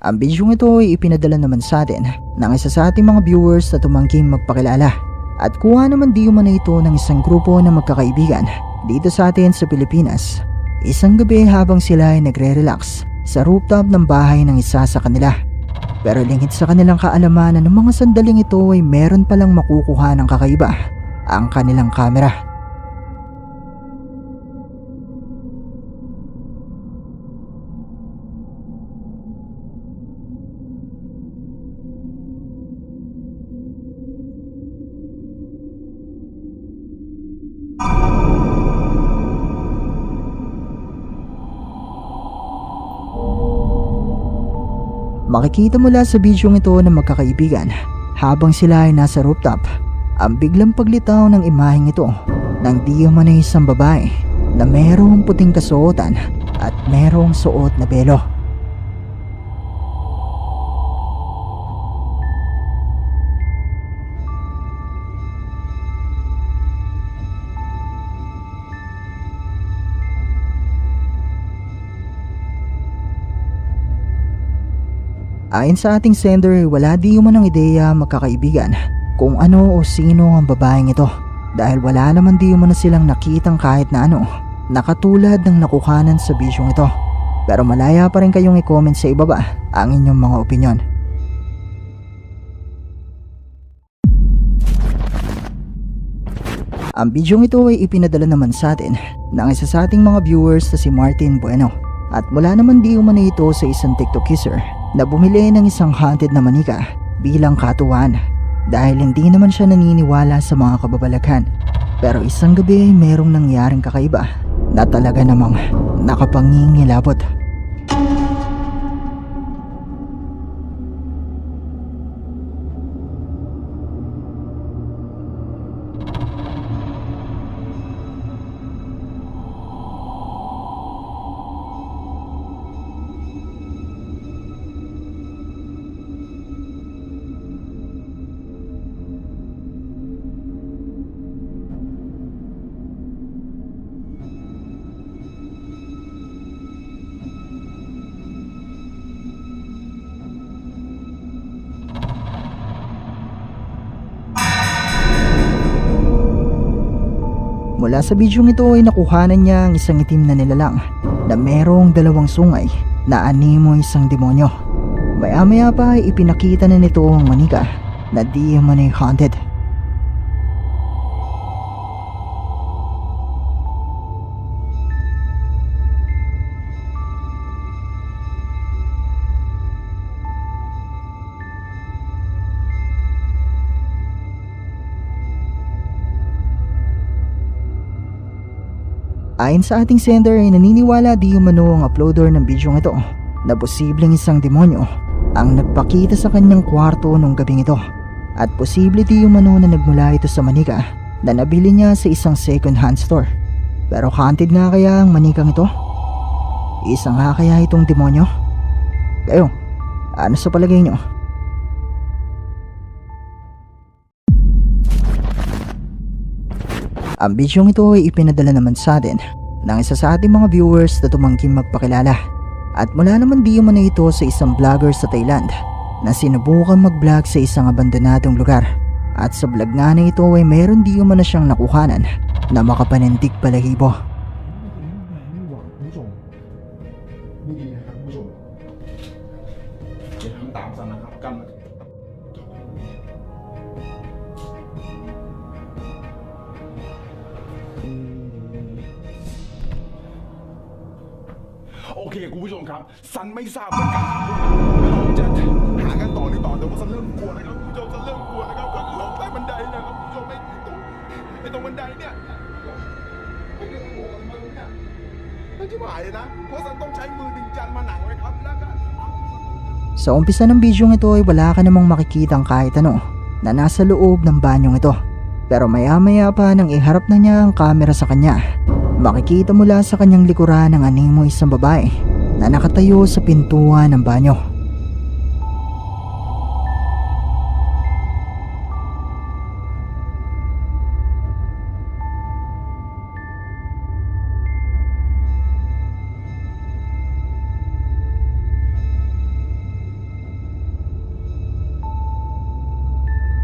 Ang bidyong ito ay ipinadala naman sa atin ng isa sa ating mga viewers na tumangking magpakilala at kuha naman di umano ito ng isang grupo ng magkakaibigan dito sa atin sa Pilipinas. Isang gabi habang sila ay nagre-relax sa rooftop ng bahay ng isa sa kanila. Pero lingid sa kanilang kaalaman na ng mga sandaling ito ay meron palang makukuha ng kakaiba ang kanilang kamera. Makikita mula sa bidyong ito ng magkakaibigan habang sila ay nasa rooftop ang biglang paglitaw ng imaheng ito ng di umano isang babae na merong puting kasuotan at merong suot na belo. Ayon sa ating sender, wala di umanong ideya magkakaibigan kung ano o sino ang babaeng ito dahil wala naman di umano silang nakitang kahit na ano na katulad ng nakuhanan sa bidyong ito. Pero malaya pa rin kayong i-comment sa ibaba ang inyong mga opinyon. Ang bidyong ito ay ipinadala naman sa atin ng isa sa ating mga viewers na si Martin Bueno at mula naman di umano ito sa isang TikTok user na bumili ng isang haunted na manika bilang katuwaan dahil hindi naman siya naniniwala sa mga kababalaghan. Pero isang gabi ay merong nangyaring kakaiba na talaga namang nakapangingilabot. Mula sa bidyong ito ay nakuhanan niya ang isang itim na nilalang na merong dalawang sungay na animo isang demonyo. Maya-maya pa ay ipinakita na nito ang manika na di umano'y haunted. Ayon sa ating sender ay naniniwala di umano ang uploader ng bidyong ito na posibleng isang demonyo ang nagpakita sa kanyang kwarto nung gabing ito at posible di umano na nagmula ito sa manika na nabili niya sa isang second hand store. Pero haunted nga kaya ang manikang ito? Isa nga kaya itong demonyo? Kayo, ano sa palagay nyo? Ang bidyong ito ay ipinadala naman sa atin ng isa sa ating mga viewers na tumangking magpakilala at mula naman di umano ito sa isang vlogger sa Thailand na sinubukan mag-vlog sa isang abandonadong lugar at sa vlog nga na ito ay meron di umano siyang nakuhanan na makapanindig balahibo.โอเคคุณผู้ชมครับซันไม่ทราบเหมือนกันเราจะหากันต่อหรือต่อแต่ว่าซันเริ่มกลัวนะครับคุณผู้ชมซันเริ่มกลัวนะครับก็ลงใต้บันไดนะครับคุณผู้ชมไอ้ตรงบันไดเนี่ยไม่ได้กลัวมันเนี่ยไม่ใช่หมายเลยนะเพราะซันต้องใช้มือดึงจันมาหนังไว้ครับแล้วก็ Sa umpisa ng bidyong ito ay wala ka namang makikitang kahit ano na nasa loob ng banyong ito. Pero maya-maya pa nang iharap na niya ang camera sa kanya, makikita mula sa kanyang likuran ang animo isang babae na nakatayo sa pintuan ng banyo.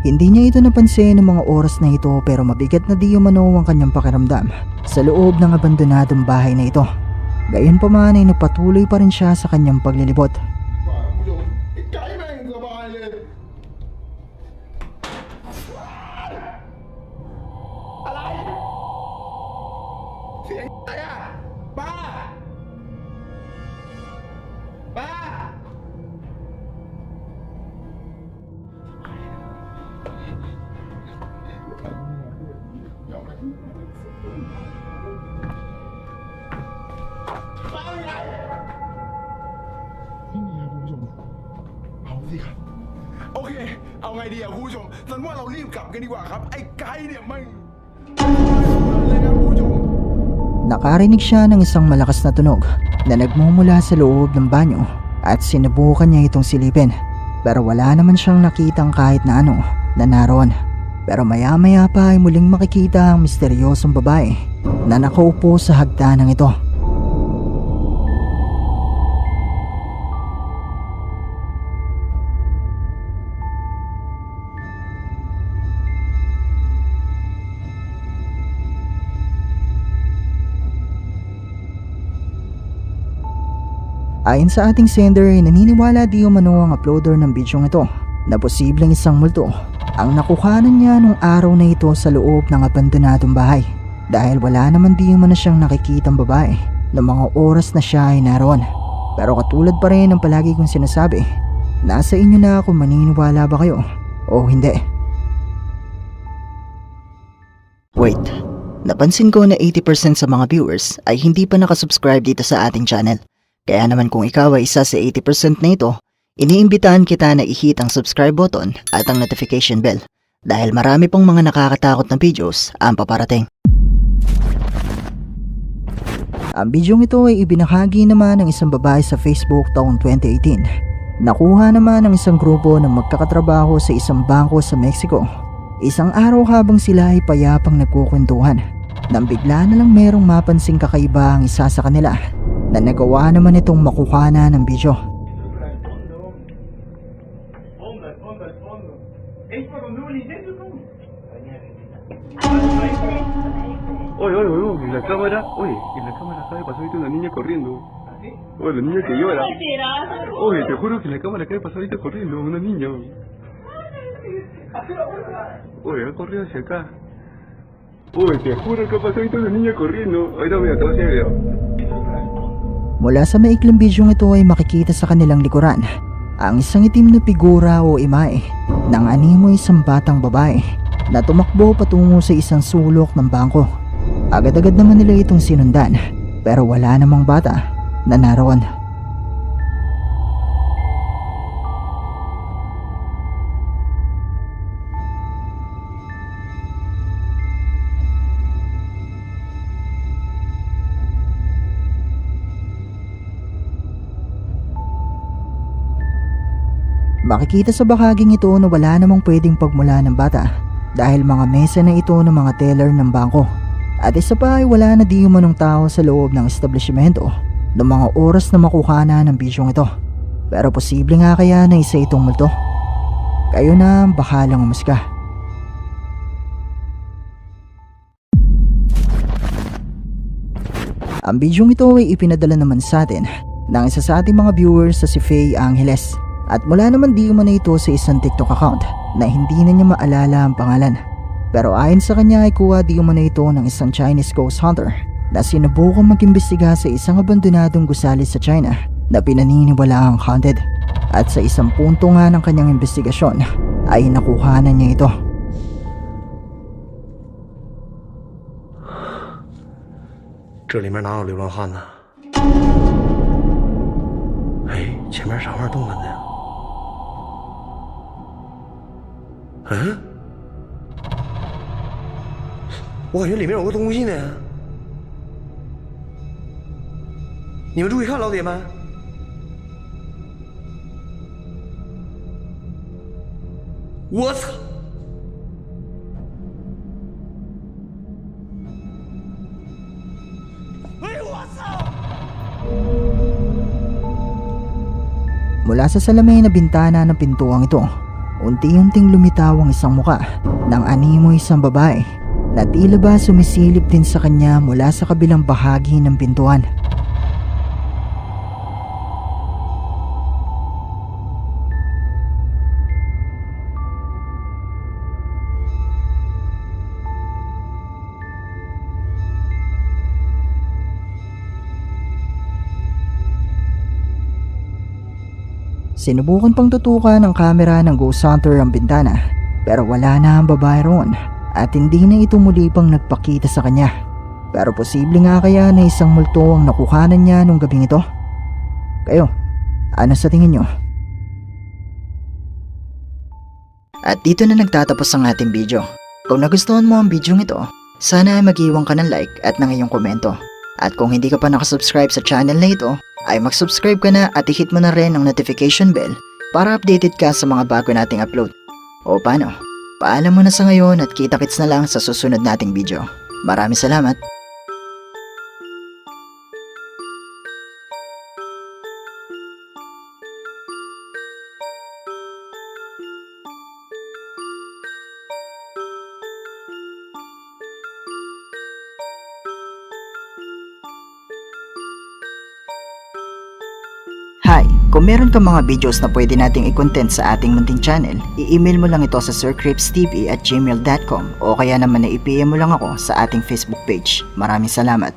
Hindi niya ito napansin ng mga oras na ito pero mabigat na di umano ang kanyang pakiramdam sa loob ng abandonadong bahay na ito. Gayunpaman ay nagpatuloy pa rin siya sa kanyang paglilibot. ไก่แม่งสบายเลยอะไรเสียงอะไรอ่ะป้าป้าป้าเป็นไงไม่มีครับคุณผู้ชมเอาสิครับโอเคเอาไงดีอ่ะคุณผู้ชมสันว่าเรารีบกลับกันดีกว่าครับไอ้ไก่เนี่ยมันเลยนะคุณผู้ชม Nakarinig siya ng isang malakas na tunog na nagmumula sa loob ng banyo at sinubukan niya itong silipin pero wala naman siyang nakitang kahit na ano na naroon. Pero maya maya pa ay muling makikita ang misteryosong babae na nakaupo sa hagdanan ito. Ayon sa ating sender ay naniniwala di umano ang uploader ng bidyong ito na posibleng isang multo ang nakuhanan niya nung araw na ito sa loob ng abandonadong bahay dahil wala naman di umano siyang nakikitang babae ng mga oras na siya ay naroon. Pero katulad pa rin ng palagi kong sinasabi, nasa inyo na kung maniniwala ba kayo o hindi. Wait, napansin ko na 80% sa mga viewers ay hindi pa nakasubscribe dito sa ating channel. Kaya naman kung ikaw ay isa sa 80% na ito, iniimbitahan kita na i-hit ang subscribe button at ang notification bell dahil marami pong mga nakakatakot na videos ang paparating. Ang bidyong ito ay ibinahagi naman ng isang babae sa Facebook taong 2018. Nakuha naman ng isang grupo na magkakatrabaho sa isang bangko sa Mexico. Isang araw habang sila ay payapang nagkukwentuhan, nang bigla na lang merong mapansing kakaiba ang isa sa kanila na nagawa naman itong makuhana ng video. Oye, oye, oye, en la cámara, acaba de pasar ahorita una niña corriendo. Oye, la niña que llora. Oye, te juro que en la cámara acaba de pasar ahorita corriendo, una niña. Oye, ha corrido hacia acá. Oye, te juro que ha pasado ahorita una niña corriendo. Ahorita voy a atrás el video. Mula sa maikling bidyong ito ay makikita sa kanilang likuran ang isang itim na figura o imahe ng animo isang batang babae na tumakbo patungo sa isang sulok ng bangko. Agad-agad naman nila itong sinundan pero wala namang bata na naroon. Makikita sa bahaging ito na wala namang pwedeng pagmula ng bata dahil mga mesa na ito ng mga teller ng bangko. At isa pa ay wala na di umanong tao sa loob ng establishmento ng mga oras na makuhana ng bidyong ito. Pero posible nga kaya na isa itong multo? Kayo na ang bahalang umusga. Ang bidyong ito ay ipinadala naman sa atin ng isa sa ating mga viewers sa si Faye Angeles. At mula naman di umano ito sa isang TikTok account na hindi na niya maalala ang pangalan. Pero ayon sa kanya ay kuha di umano ito ng isang Chinese ghost hunter na sinubukang mag-imbestiga sa isang abandonadong gusali sa China na pinaniniwalaang haunted. At sa isang punto nga ng kanyang investigasyon ay nakuhanan niya ito. 这里面哪有流浪汉呢？哎，前面啥玩意儿动了呢？嗯，我感觉里面有个东西呢。你们注意看，老铁们。我操！ Mula sa salamin na bintana ng pintuang ito, unti-unting lumitaw ang isang muka ng animo isang babae na tila ba sumisilip din sa kanya mula sa kabilang bahagi ng pintuan. Sinubukan pang tutukan ng kamera ng Ghost Hunter ang bintana pero wala na ang babae roon at hindi na ito muli pang nagpakita sa kanya. Pero posible nga kaya na isang multo ang nakuhanan niya nung gabing ito? Kayo, ano sa tingin nyo? At dito na nagtatapos ang ating video. Kung nagustuhan mo ang video ito, sana ay mag-iwan ka ng like at ng iyong komento. At kung hindi ka pa nakasubscribe sa channel na ito, ay mag-subscribe ka na at i-hit mo na rin ang notification bell para updated ka sa mga bago nating upload. O paano? Paalam mo na sa ngayon at kita-kits na lang sa susunod nating video. Maraming salamat! Hi! Kung meron kang mga videos na pwede nating i-content sa ating munting channel, i-email mo lang ito sa sircripstv@gmail.com o kaya naman na i-PM mo lang ako sa ating Facebook page. Maraming salamat!